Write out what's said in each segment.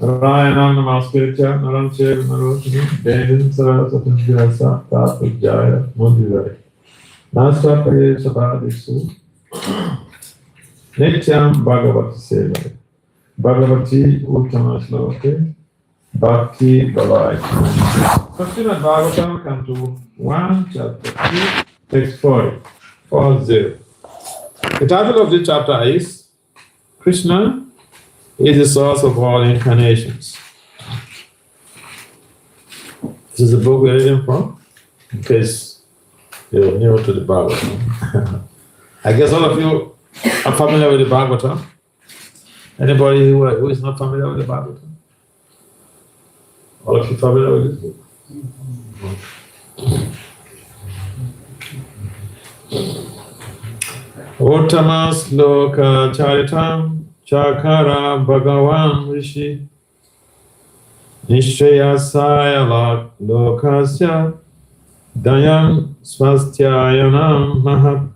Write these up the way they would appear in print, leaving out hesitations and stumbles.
Rayanam Namaskritya Naranchev Narotini Devin Saraswatam Vyasa Tatujaya Mudivaya Nasta Paye Sabadisu Nityam Bhagavati Sevaya Bhagavati Uttama Shloke Bhakti Bhavai. Srimad Bhagavatam, Canto 1, Chapter 2, Text 40. The title of this chapter is Krishna is the source of all incarnations. This is the book we're reading from, in case you're new to the Bhagavatam. I guess all of you are familiar with the Bhagavatam. Anybody who is not familiar with the Bhagavatam? All of you familiar with this book? Uttamas loka charitam chakara bhagavan rishi nishayasaya lokasya dayam swastyayanam mahat.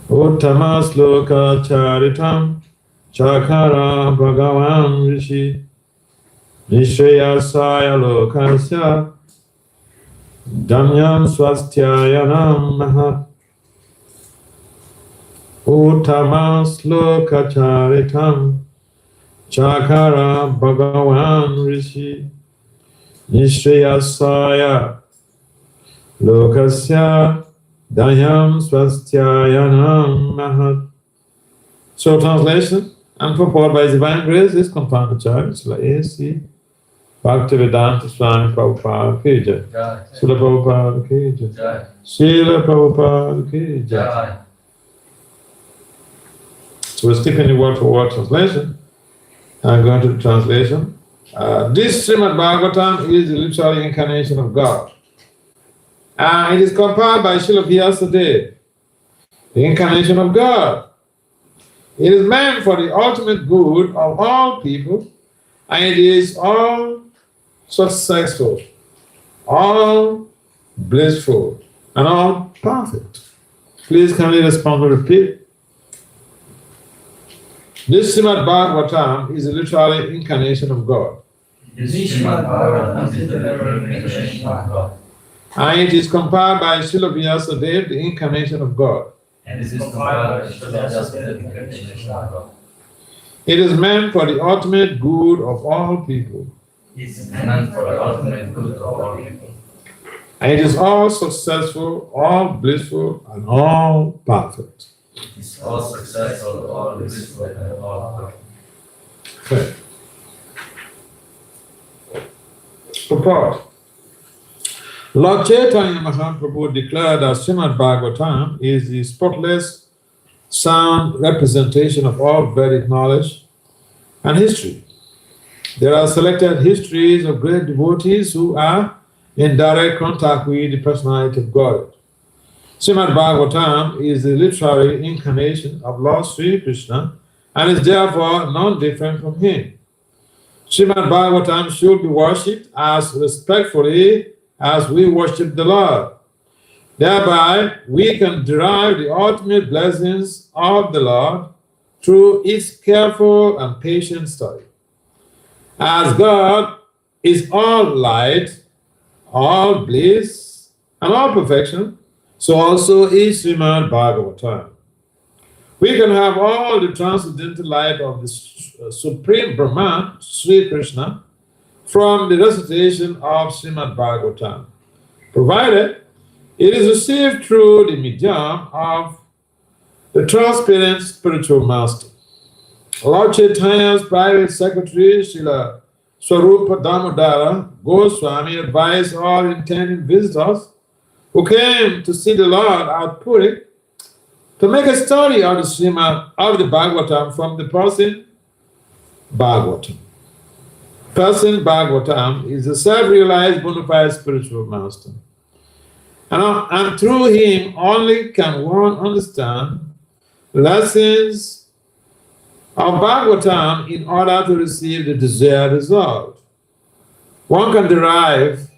Uttamas loka charitam chakara bhagavan rishi nishayasaya lokasya danyam swastyayanam mahat. Uttamas lokacharitam chakara bhagavan rishi nishayasaya lokasya danyam swastyayanam mahat. So translation and purport by Divine Grace is compounded charge like A.C. Bhaktivedanta Swami Prabhupada ki jai. Srila Prabhupada ki jai. Srila Prabhupada ki jai. So we're skipping the word for word translation. I'm going to the translation. This Srimad Bhagavatam is the literal incarnation of God. It is compiled by Srila Vasudev, the incarnation of God. It is meant for the ultimate good of all people, and it is all successful, all blissful, and all perfect. Please kindly respond and repeat. This Srimad Bhagavatam is the literal incarnation of God. This Srimad Bhagavatam is the literal incarnation of God. And it is compiled by Srila Vyasadeva, the incarnation of God. And this is compiled by Srila Vyasadeva, the incarnation of God. It is meant for the ultimate good of all people. It is meant for the ultimate good of all people. And it is all successful, all blissful, and all perfect. It's all successful, all blissful, and all perfect. Okay. Purport. Lord Chaitanya Mahaprabhu declared that Srimad Bhagavatam is the spotless, sound representation of all Vedic knowledge and history. There are selected histories of great devotees who are in direct contact with the personality of God. Srimad Bhagavatam is the literary incarnation of Lord Sri Krishna and is therefore non-different from him. Srimad Bhagavatam should be worshipped as respectfully as we worship the Lord. Thereby, we can derive the ultimate blessings of the Lord through its careful and patient study. As God is all light, all bliss, and all perfection, so also is Srimad Bhagavatam. We can have all the transcendental light of the Supreme Brahman, Sri Krishna, from the recitation of Srimad Bhagavatam, provided it is received through the medium of the transparent spiritual master. Lord Chaitanya's private secretary, Srila Swarupa Damodara Goswami, advised all intending visitors who came to see the Lord at Puri to make a study of the Srimad of the Bhagavatam from the person Bhagavatam. Person Bhagavatam is a self-realized bona fide spiritual master. And through him only can one understand lessons of Bhagavatam in order to receive the desired result. One can derive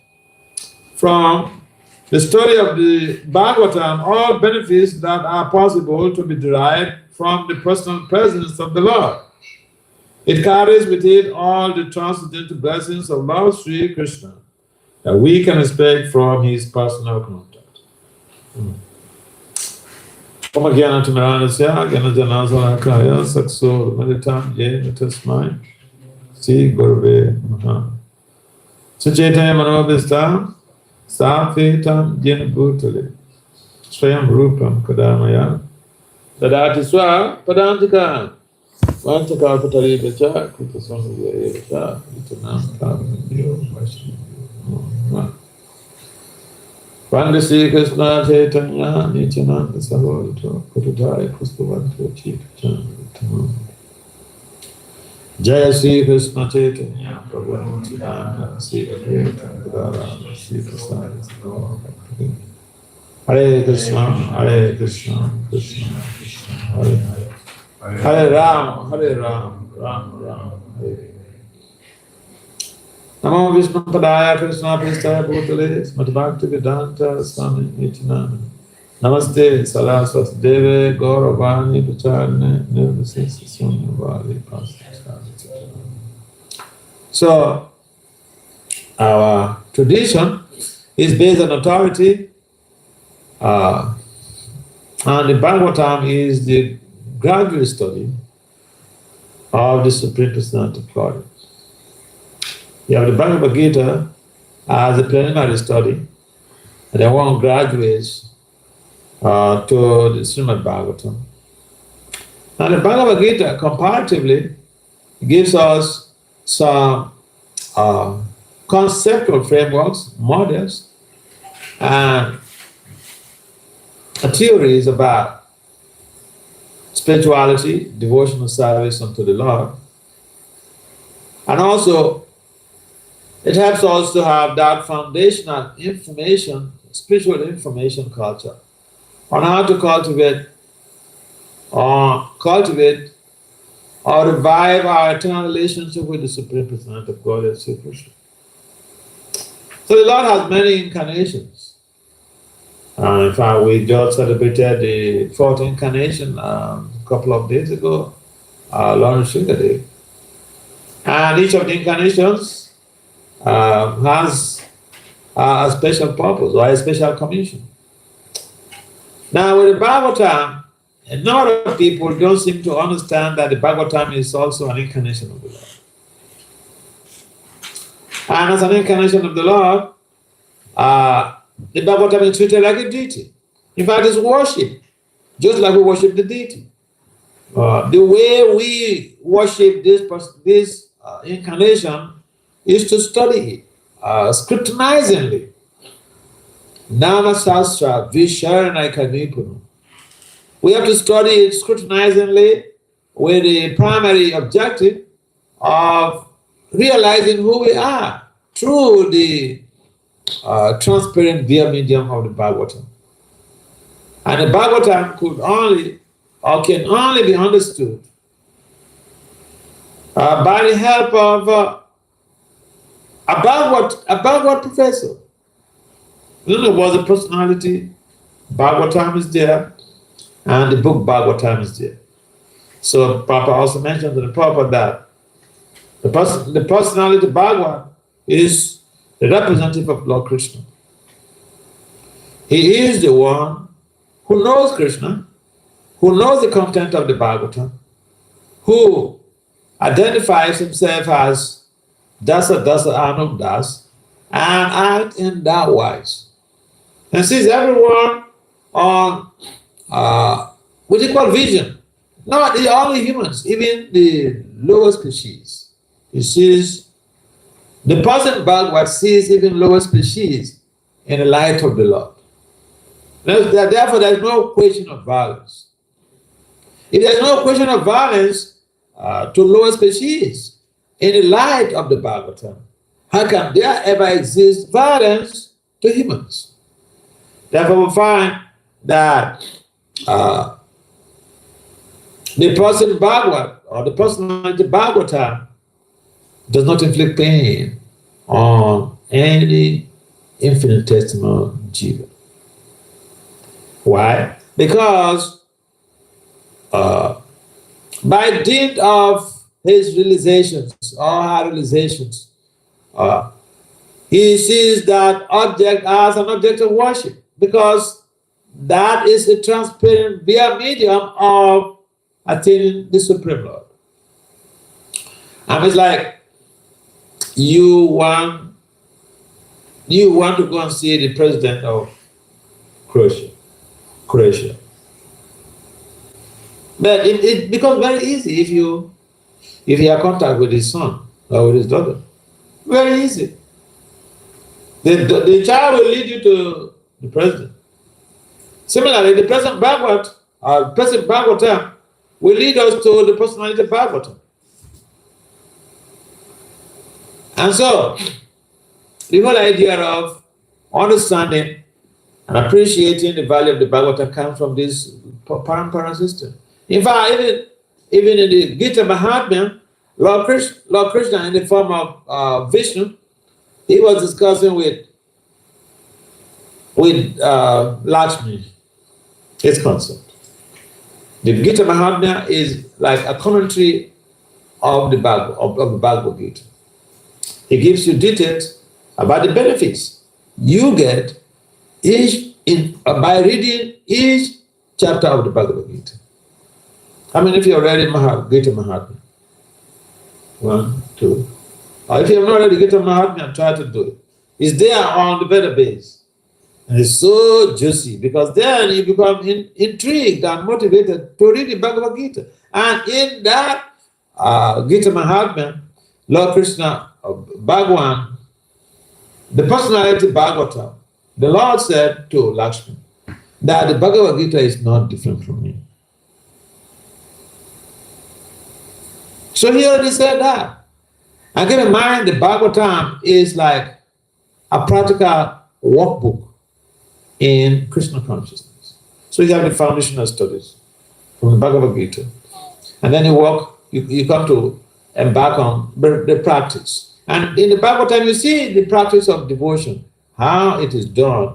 from the study of the Bhagavatam all benefits that are possible to be derived from the personal presence of the Lord. It carries with it all the transcendental blessings of Lord Sri Krishna that we can expect from his personal contact. Om Jnana Timirandasya Jnana Janasana Sakso Meditam Jena Tasmai Sri Gurave Maha Suchaitanya Manobhistam Safitam Jena Bhutale Swayam Rupam Kadamaya Tadati Swa Padantika Vanchaka Patali Bacha Kutasana Vacha Vitanam Kavaniyo Vaishnav Vande Sri Krishna Chaitanya Nityananda Sahodato Kudadaya Kustavanto Chikachan Jaya Sri Krishna Chaitanya Prabhu Nityananda Sri Advaita Gadara Sri Krishna Hare Krishna Krishna Krishna Hare Hare Hare Ram Ram Ram Hare Namo Vishnu Padaya Krishna Pristaya Bhutale Srimad Bhakti Vedanta Swami Nityananda Namaste Saraswati Deve Gauravani Pacharne Nirvisesa Sunyavali Pasachari. So, our tradition is based on authority, and the Bhagavatam is the graduate study of the Supreme Personality of Godhead. You have the Bhagavad Gita as a preliminary study, and then one graduates to the Srimad Bhagavatam. And the Bhagavad Gita, comparatively, gives us some conceptual frameworks, models, and theories about spirituality, devotional service unto the Lord. And also, it helps us to have that foundational information, spiritual information culture, on how to cultivate or revive our eternal relationship with the Supreme Personality of Godhead, Sri Krishna. So the Lord has many incarnations. In fact, we just celebrated the fourth incarnation a couple of days ago, Lord Sringa Day. And each of the incarnations has a special purpose or a special commission. Now, with the Bhagavatam, a number of people don't seem to understand that the Bhagavatam is also an incarnation of the Lord. And as an incarnation of the Lord, the Bhagavatam is treated like a deity. In fact, it's worship, just like we worship the deity. The way we worship this incarnation is to study it scrutinizingly. Nama Sastra Visharanaka Nipunu. We have to study it scrutinizingly with the primary objective of realizing who we are through the transparent via medium of the Bhagavatam. And the Bhagavatam could only or can only be understood by the help of a Bhagavad professor. In other words, the personality, Bhagavatam is there, and the book Bhagavatam is there. So Papa also mentioned to the Papa that the personality Bhagavad is the representative of Lord Krishna. He is the one who knows Krishna, who knows the content of the Bhagavatam, who identifies himself as Dasa Anum Das, and act in that wise. And sees everyone on with equal vision. Not the only humans, even the lower species. He sees the person Bhagavad sees even lower species in the light of the Lord. Therefore, there is no question of violence. If there is no question of violence to lower species in the light of the Bhagavatam, how can there ever exist violence to humans? Therefore, we find that the person Bhagavad or the personality Bhagavatam does not inflict pain on any infinitesimal jiva. Why? Because by dint of his realizations, all our realizations, he sees that object as an object of worship, because that is a transparent via medium of attaining the Supreme Lord. And it's like you want to go and see the president of Croatia. But it becomes very easy if you have contact with his son or with his daughter. Very easy. The child will lead you to the president. Similarly, the President Bhagavatam will lead us to the personality of Bhagavatam. And so, the whole idea of understanding and appreciating the value of the Bhagavatam comes from this parampara system. In fact, even in the Gita Mahatmya, Lord Krishna, in the form of Vishnu, he was discussing with Lakshmi his concept. The Gita Mahatmya is like a commentary of the Bhagavad Gita. It gives you details about the benefits you get by reading each chapter of the Bhagavad Gita. I mean, if you have read Gita Mahatmya, 1, 2. Or if you have not read Gita Mahatmya, try to do it. It's there on the database. And it's so juicy, because then you become intrigued and motivated to read the Bhagavad Gita. And in that Gita Mahatmya, Lord Krishna, Bhagwan, the personality Bhagavatam, the Lord said to Lakshmi that the Bhagavad Gita is not different from me. So he already said that. And keep in mind, the Bhagavatam is like a practical workbook in Krishna consciousness. So you have the foundational studies from the Bhagavad Gita. And then you come to embark on the practice. And in the Bhagavatam, you see the practice of devotion, how it is done,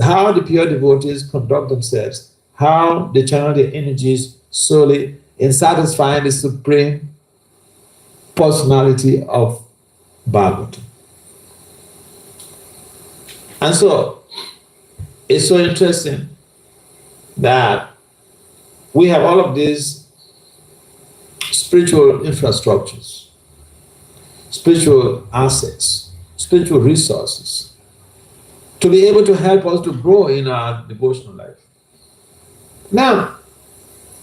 how the pure devotees conduct themselves, how they channel their energies solely in satisfying the supreme personality of Bhagavatam. And so, it's so interesting that we have all of these spiritual infrastructures, spiritual assets, spiritual resources, to be able to help us to grow in our devotional life. Now,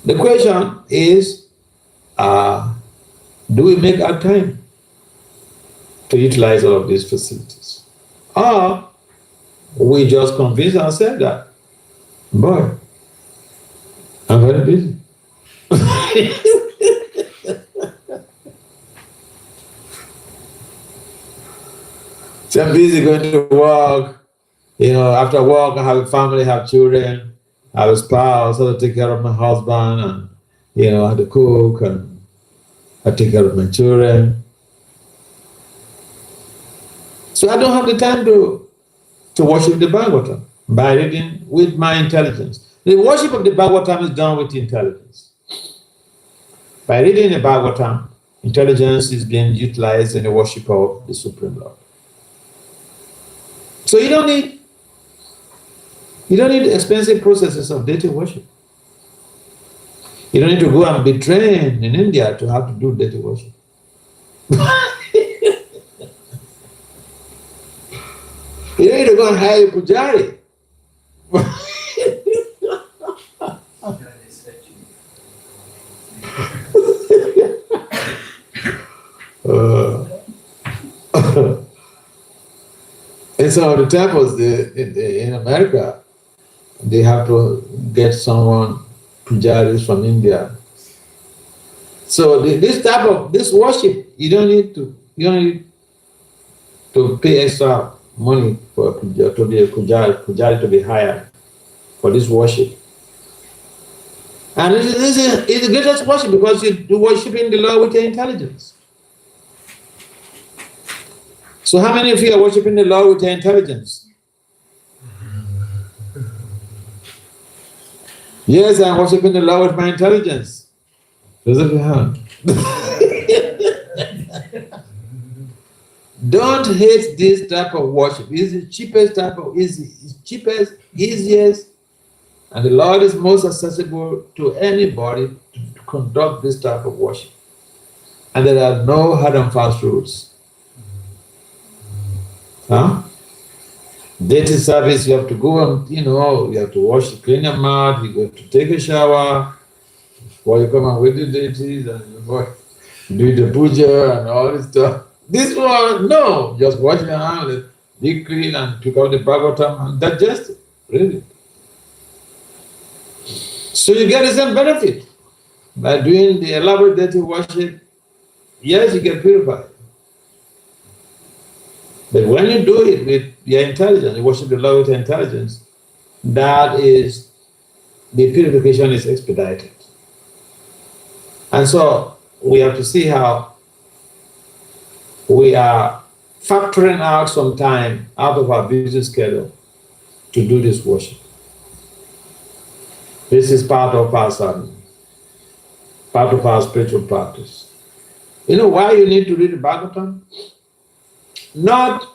the question is, do we make our time to utilize all of these facilities? Or we just convince ourselves that, boy, I'm very busy. So I'm busy going to work. After work, I have a family, have children, I have a spouse, I have to take care of my husband, and, I have to cook, and I take care of my children. So I don't have the time to worship the Bhagavatam by reading with my intelligence. The worship of the Bhagavatam is done with intelligence. By reading the Bhagavatam, intelligence is being utilized in the worship of the Supreme Lord. So you don't need expensive processes of deity worship. You don't need to go and be trained in India to how to do deity worship. You don't need to go and hire a pujari. In some of the temples in America, they have to get someone, pujaris from India. So this worship, you don't need to pay extra money for to be a pujari to be hired for this worship. And it's the greatest worship, because you're worshiping the Lord with your intelligence. So how many of you are worshiping the Lord with your intelligence? Yes, I'm worshiping the Lord with my intelligence. Raise up your hand. Don't hate this type of worship. It's the cheapest type of, cheapest, easiest, and the Lord is most accessible to anybody to conduct this type of worship. And there are no hard and fast rules. Huh? Deity service, you have to go and, you have to wash, clean your mouth, you go to take a shower, before you come and with the deities, and do the puja and all this stuff. This one, no, just wash your hands, be clean, and pick out the Bhagavatam and digest it, really. So you get the same benefit by doing the elaborate deity worship. Yes, you get purified. But when you do it with your intelligence, you worship the Lord with your intelligence, that is, the purification is expedited. And so we have to see how we are factoring out some time out of our busy schedule to do this worship. This is part of our sadhana, part of our spiritual practice. You know why you need to read the Bhagavatam? Not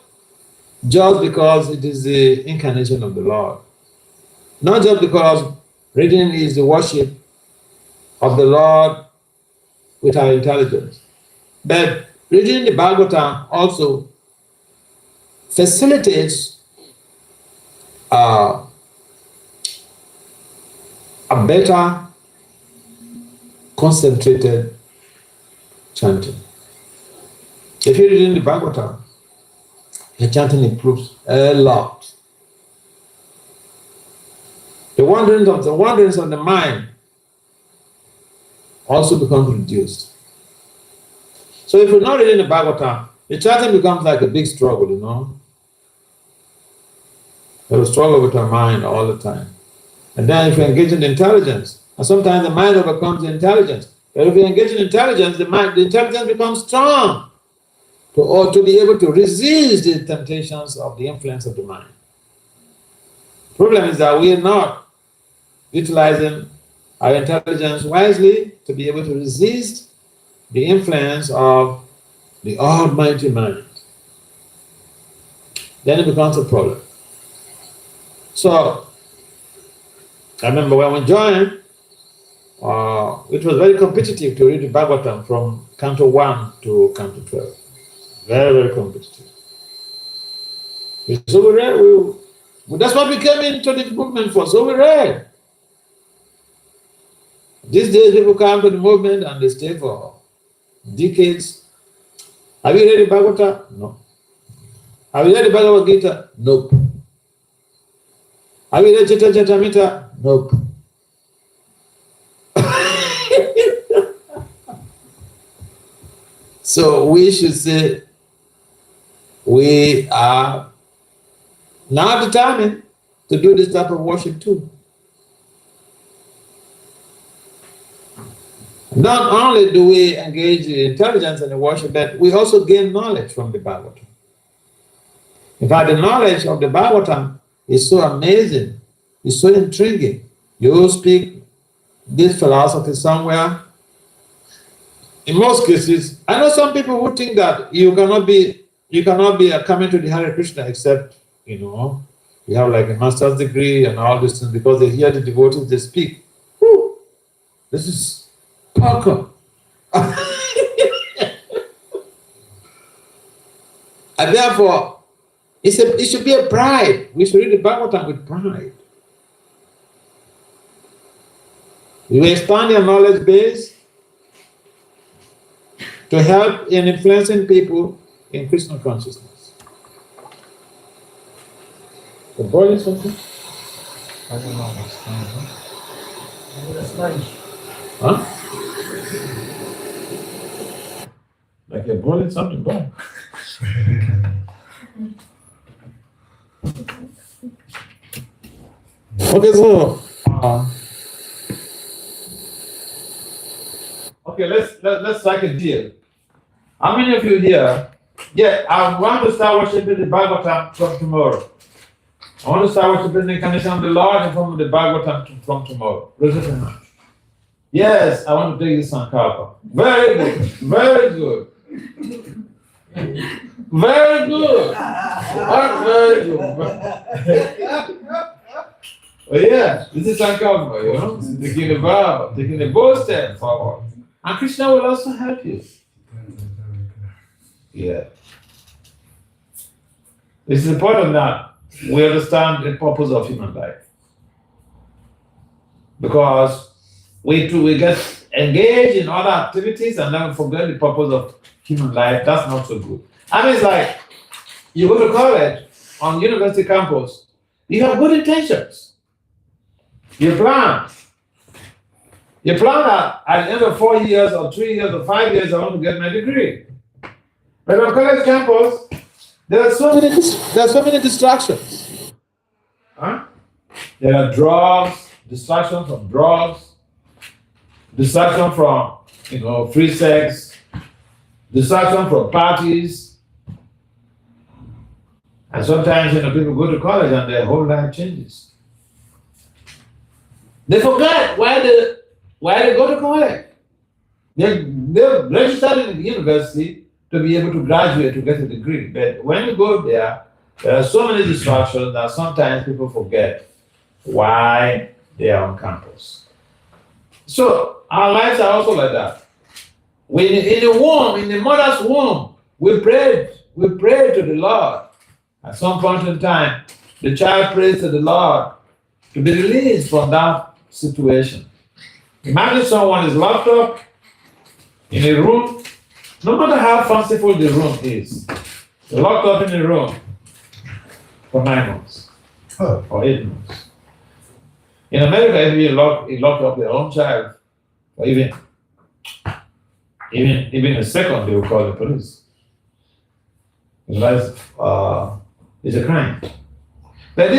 just because it is the incarnation of the Lord, not just because reading is the worship of the Lord with our intelligence, but reading the Bhagavatam also facilitates a better, concentrated chanting. If you're reading the Bhagavatam, your chanting improves a lot. The wanderings of the mind also becomes reduced. So if you're not reading the Bhagavatam, the chanting becomes like a big struggle, You have a struggle with your mind all the time. And then if you engage in intelligence, and sometimes the mind overcomes the intelligence. But if you engage in intelligence, the intelligence becomes strong to be able to resist the temptations of the influence of the mind. The problem is that we are not utilizing our intelligence wisely to be able to resist the influence of the almighty mind. Then it becomes a problem. So, I remember when we joined, it was very competitive to read the Bhagavatam from Canto 1 to Canto 12. Very, very competitive. So we read, that's what we came into this movement for, so we read. These days people come to the movement and they stay for decades. Have you read the Bhagavatam? No. Have you read the Bhagavad Gita? Nope. Have you read Chaitanya? Nope. So we should say we are now determined to do this type of worship too. Not only do we engage in intelligence in the worship, but we also gain knowledge from the Bhagavatam. In fact, the knowledge of the Bhagavatam is so amazing, it's so intriguing. You speak this philosophy somewhere. In most cases, I know some people who think that you cannot be coming to the Hare Krishna except, you have like a master's degree and all these things because they hear the devotees, they speak. Whew, this is powerful. And therefore, it should be a pride. We should read the Bhagavatam with pride. You expand your knowledge base to help in influencing people in Krishna consciousness. The boiling something? I don't know what's going on. Huh? Like you're boiling something, boy. Okay, so okay, let's strike a deal. How many of you here? Yeah, I want to start worshiping the Bhagavatam from tomorrow. I want to start worshiping the incarnation of the Lord and from the Bhagavatam from tomorrow. Raise your hand. Yes, I want to take this sankalpa. Very good, very good. Very good. Very good. Oh yeah, this is sankalpa, you know, taking a vow, taking a bold step forward. And Krishna will also help you. Yeah. It's important that we understand the purpose of human life. Because we get engaged in other activities and then forget the purpose of human life. That's not so good. I mean, it's like you go to college on university campus, you have good intentions. You plan that at the end of 4 years or 3 years or 5 years, I want to get my degree. But on college campus, there are so many distractions. Huh? There are drugs, distraction from drugs, distraction from free sex, distraction from parties. And sometimes people go to college and their whole life changes. They forget why they go to college. They're registered in the university to be able to graduate, to get a degree. But when you go there, there are so many distractions that sometimes people forget why they are on campus. So our lives are also like that. In the mother's womb, we prayed to the Lord. At some point in time, the child prays to the Lord to be released from that situation. Imagine someone is locked up in a room, no matter how fanciful the room is, they're locked up in a room for 9 months or 8 months. In America, if you lock up their own child, or even a second, they will call the police. Because it's a crime. But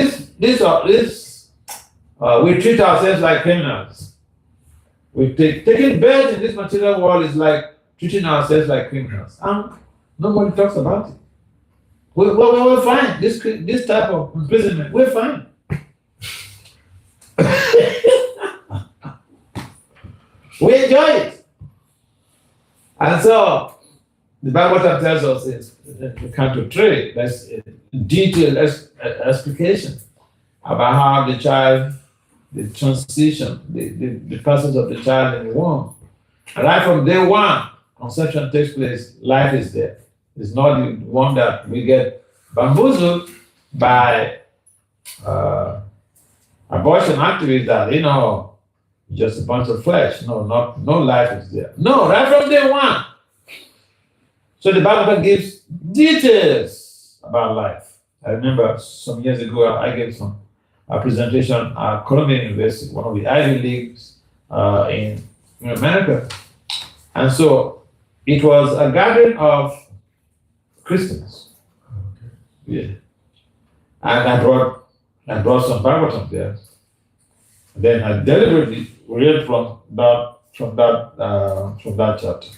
we treat ourselves like criminals. Taking birth in this material world is like treating ourselves like criminals. And nobody talks about it. We're fine. This type of imprisonment, we're fine. We enjoy it. And so, the Bible tells us in Canto 3, there's a detailed explication about how the transition, the passage of the child in the womb. And right from day one, conception takes place, life is there. It's not the one that we get bamboozled by abortion activists that, just a bunch of flesh. No life is there. No, right from day one. So the Bible gives details about life. I remember some years ago, I gave a presentation at Columbia University, one of the Ivy Leagues in America. And so it was a gathering of Christians. Yeah. And I brought some Bible there. Then I deliberately read from that chapter.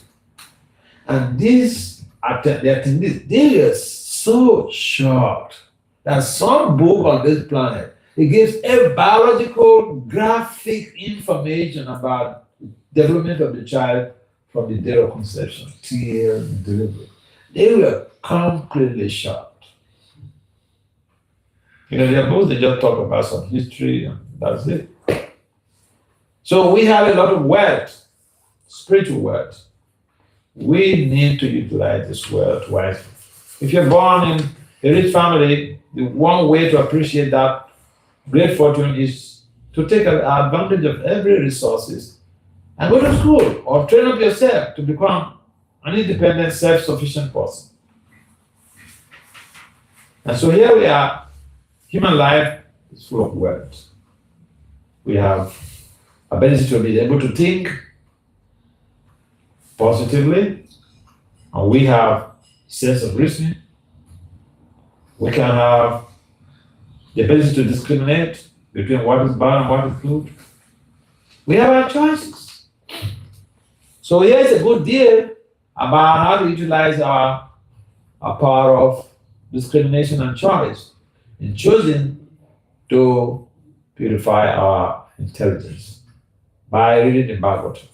And these attendees, they were so shocked that some book on this planet, it gives a biological graphic information about development of the child from the day of conception till delivery. They were completely shocked. Their books, they just talk about some history and that's it. So we have a lot of wealth, spiritual wealth. We need to utilize this wealth wisely. If you're born in a rich family, the one way to appreciate that great fortune is to take advantage of every resources and go to school or train up yourself to become an independent, self-sufficient person. And so here we are. Human life is full of wealth. We have ability to be able to think positively, and we have sense of reasoning. We can have the ability to discriminate between what is bad and what is good. We have our choices. So here's a good deal about how to utilize our power of discrimination and choice in choosing to purify our intelligence by reading the Bhagavatam.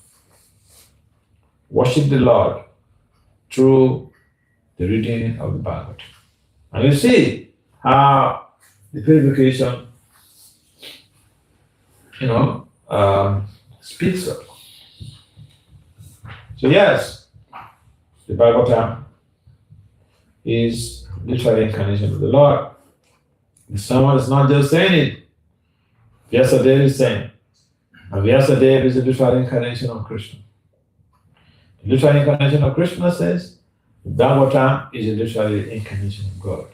Worship the Lord through the reading of the Bhagavatam. And you see how the purification, speeds up. So yes, the Bhagavatam is literally incarnation of the Lord. And someone is not just saying it. Vasudev is saying, and Vasudev is a literal incarnation of Krishna. The literal incarnation of Krishna says, the Bhagavatam is a literal incarnation of God.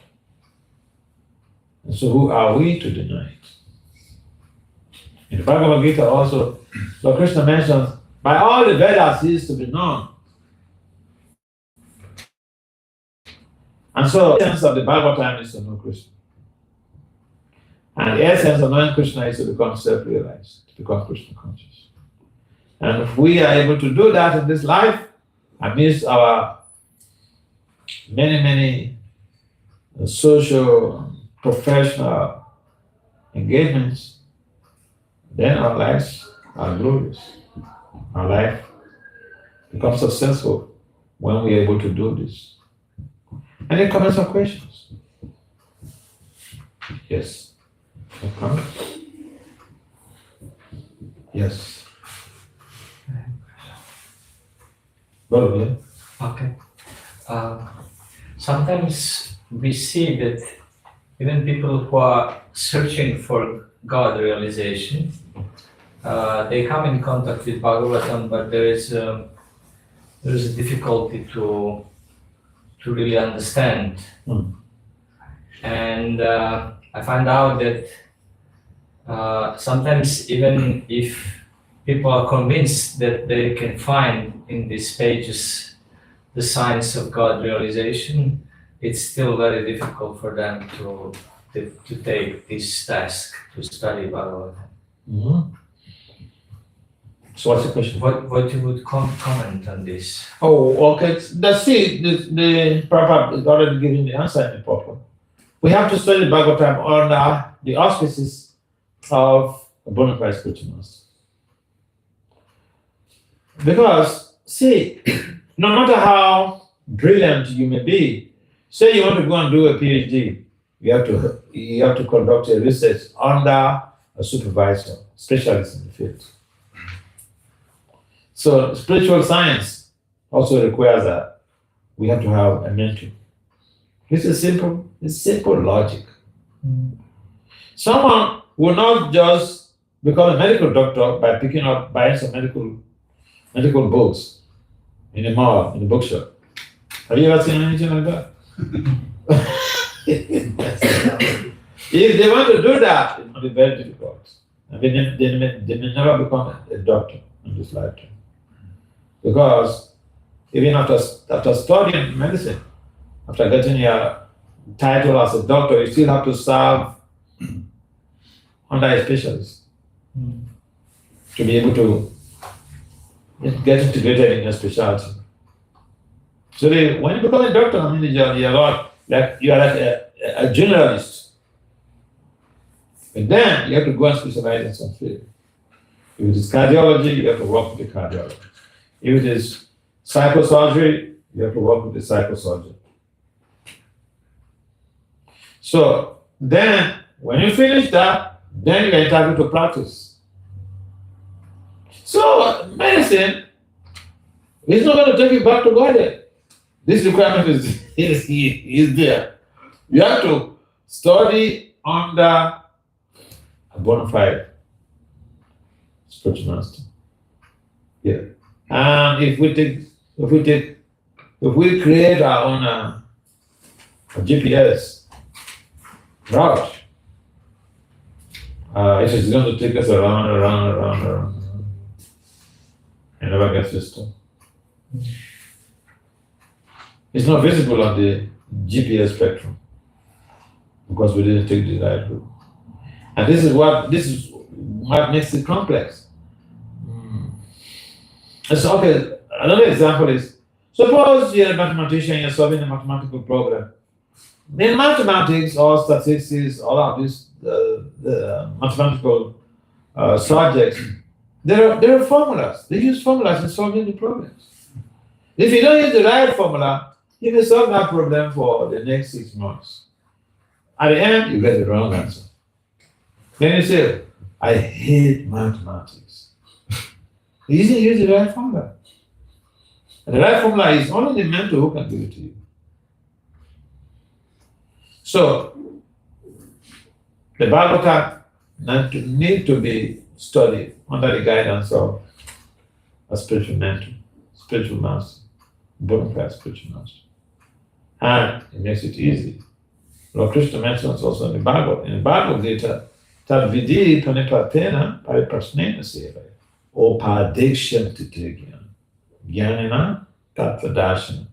And so who are we to deny it? In the Bhagavad Gita also, Lord Krishna mentions, by all the Vedas he is to be known. And so the essence of the Bhagavatam is to know Krishna. And the essence of knowing Krishna is to become self-realized, to become Krishna conscious. And if we are able to do that in this life, amidst our many social, professional engagements, then our lives are glorious. Our life becomes successful when we are able to do this. Any comments or questions? Yes. No comments? Yes. Bogu. Okay. Sometimes we see that even people who are searching for God realization, they come in contact with Bhagavatam, but there is a difficulty to really understand. And I find out that sometimes even if people are convinced that they can find in these pages the signs of God realization, it's still very difficult for them to take this task to study Bhagavatam. Mm-hmm. So what's the question? What you would comment on this? Oh, okay. Let's see, the Prabhupada is already giving the answer in the problem. We have to study Bhagavatam under the auspices of a bona fide spiritual master. Because, see, no matter how brilliant you may be, say you want to go and do a PhD, you have to conduct a research under a supervisor, specialist in the field. So spiritual science also requires that we have to have a mentor. This is simple logic. Someone will not just become a medical doctor by buying some medical books in a mall, in a bookshop. Have you ever seen anything like that? If they want to do that, it will be very difficult. And they may never become a doctor in this lifetime. Because even after studying medicine, after getting your title as a doctor, you still have to serve under a specialist to be able to get integrated in your specialty. So when you become a doctor, I mean, you're like a generalist. And then you have to go and specialize in some field. If it is cardiology, you have to work with the cardiologist. If it is psychosurgery, you have to work with the psychosurgeon. So then, when you finish that, then you are entitled to practice. So medicine is not going to take you back to God yet. This requirement is there. You have to study under a bona fide spiritual master. Yeah. And if we create our own a GPS route, it is going to take us around, and never get system. It's not visible on the GPS spectrum because we didn't take the right route. And this is what makes it complex. So, okay, another example is, suppose you're a mathematician, you're solving a mathematical problem. In mathematics or statistics, all of these mathematical subjects, There are formulas. They use formulas in solving the problems. If you don't use the right formula, you can solve that problem for the next 6 months. At the end, you get the wrong answer. Then you say, I hate mathematics. You didn't use the right formula. And the right formula is only the mentor who can give it to you. So, the Bhagavatam need to be studied under the guidance of a spiritual mentor, spiritual master, bona fide spiritual master. And it makes it easy. Lord Krishna mentions also in the Bhagavad Gita, tad vidi panipatena pariprasnena seva, opadeksham titigyan, jnanena tatvadashana.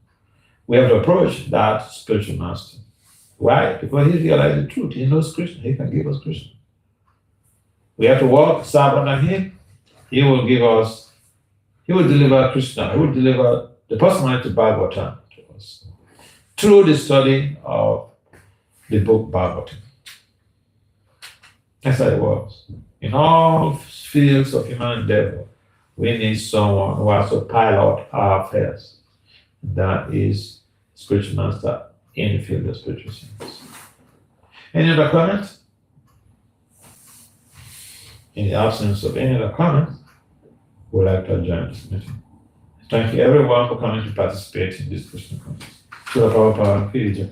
We have to approach that spiritual master. Why? Because he realizes the truth. He knows Krishna. He can give us Krishna. We have to walk, serve under him. He will give us, he will deliver Krishna. He will deliver the personality of Bhagavatam to us through the study of the book Bhagavatam. That's how it works. In all fields of human endeavor, we need someone who has to pilot our affairs. That is spiritual master in the field of spiritual science. Any other comments? In the absence of any other comments, we'd like to adjourn this meeting. Thank you everyone for coming to participate in this Krishna conference. Srila Prabhupada, Kirija.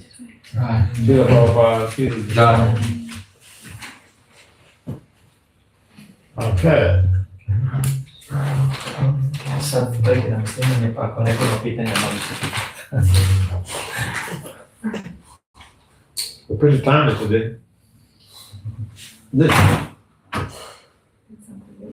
Srila Prabhupada, Kirija. Okay. Sad prekidam snimanje, pa ako neko ima pitanja, molim se. We're pretty timely today.